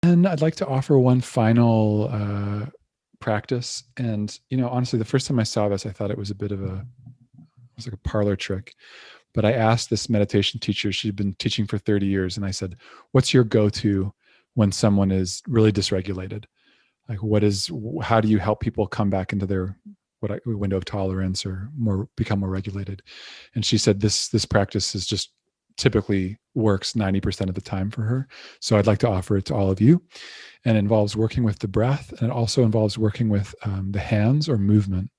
And I'd like to offer one final practice. And, honestly, the first time I saw this, I thought it was it was like a parlor trick. But I asked this meditation teacher, she'd been teaching for 30 years, and I said, what's your go-to when someone is really dysregulated? Like, how do you help people come back into their window of tolerance or become more regulated? And she said, this practice is just typically works 90% of the time for her. So I'd like to offer it to all of you. And it involves working with the breath. And it also involves working with the hands or movement.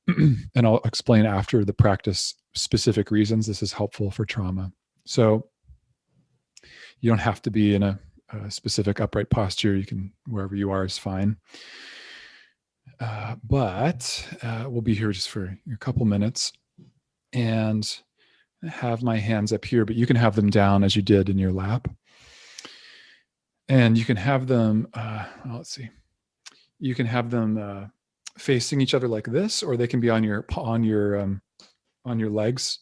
And I'll explain after the practice specific reasons this is helpful for trauma. So you don't have to be in a specific upright posture. You can, wherever you are is fine. But we'll be here just for a couple minutes and have my hands up here, but you can have them down as you did in your lap. And you can have them, let's see, you can have them facing each other like this, or they can be on your legs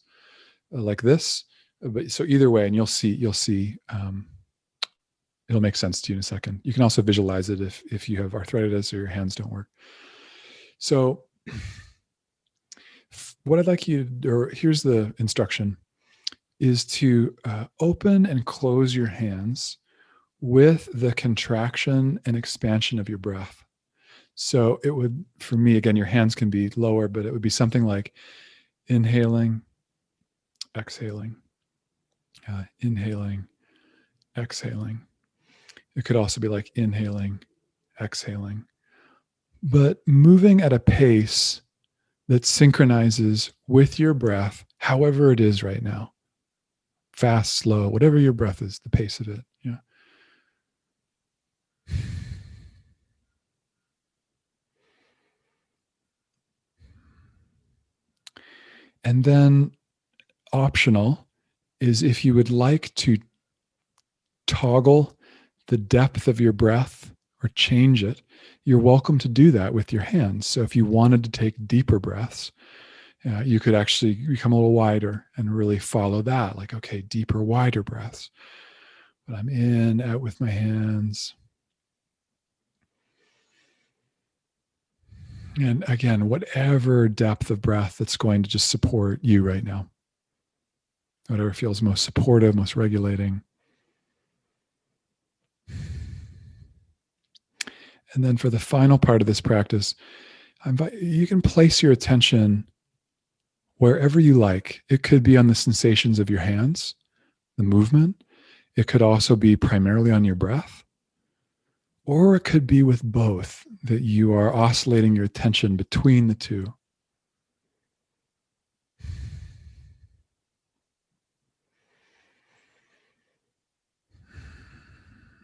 like this. But so either way, and you'll see, it'll make sense to you in a second. You can also visualize it if you have arthritis or your hands don't work. So what I'd like you to, or here's the instruction, is to open and close your hands with the contraction and expansion of your breath. So it would, for me, again, your hands can be lower, but it would be something like inhaling, exhaling, inhaling, exhaling. It could also be like inhaling, exhaling, but moving at a pace that synchronizes with your breath, however it is right now. Fast, slow, whatever your breath is, the pace of it. Yeah. And then optional is if you would like to toggle the depth of your breath or change it, you're welcome to do that with your hands. So if you wanted to take deeper breaths, you could actually become a little wider and really follow that. Like, okay, deeper, wider breaths. But I'm in, out with my hands. And again, whatever depth of breath that's going to just support you right now. Whatever feels most supportive, most regulating. And then for the final part of this practice, you can place your attention wherever you like. It could be on the sensations of your hands, the movement. It could also be primarily on your breath. Or it could be with both, that you are oscillating your attention between the two.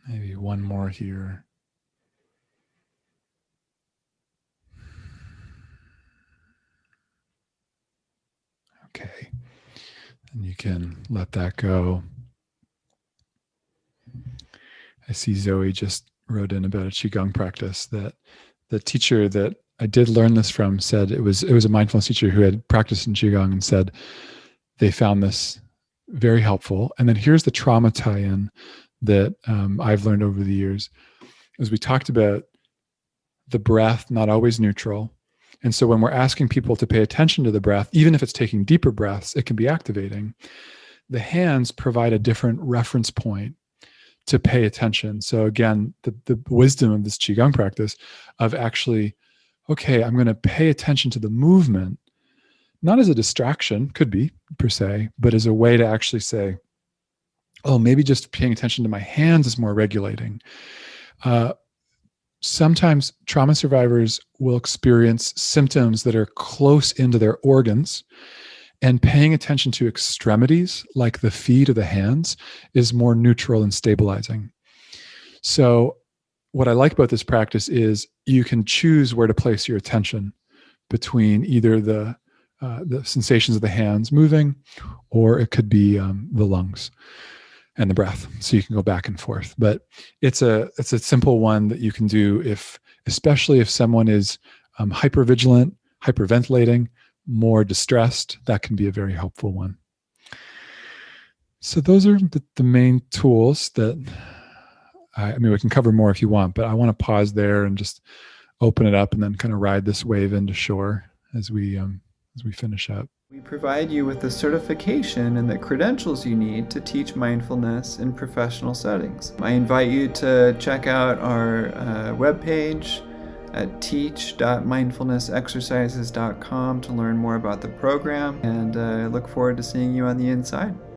Maybe one more here. Okay. And you can let that go. I see Zoe just wrote in about a Qigong practice that the teacher that I did learn this from said it was a mindfulness teacher who had practiced in Qigong and said they found this very helpful. And then here's the trauma tie-in that I've learned over the years. As we talked about the breath, not always neutral. And so when we're asking people to pay attention to the breath, even if it's taking deeper breaths, it can be activating. The hands provide a different reference point to pay attention. So again, the wisdom of this Qigong practice of actually, okay, I'm going to pay attention to the movement, not as a distraction, could be per se, but as a way to actually say, oh, maybe just paying attention to my hands is more regulating. Sometimes trauma survivors will experience symptoms that are close into their organs, and paying attention to extremities like the feet or the hands is more neutral and stabilizing. So what I like about this practice is you can choose where to place your attention between either the sensations of the hands moving, or it could be the lungs and the breath. So you can go back and forth. But it's a simple one that you can do especially if someone is hypervigilant, hyperventilating, more distressed. That can be a very helpful one. So those are the main tools that I mean, we can cover more if you want, but I want to pause there and just open it up and then kind of ride this wave into shore as we finish up. We provide you with the certification and the credentials you need to teach mindfulness in professional settings. I invite you to check out our webpage at teach.mindfulnessexercises.com to learn more about the program, and I look forward to seeing you on the inside.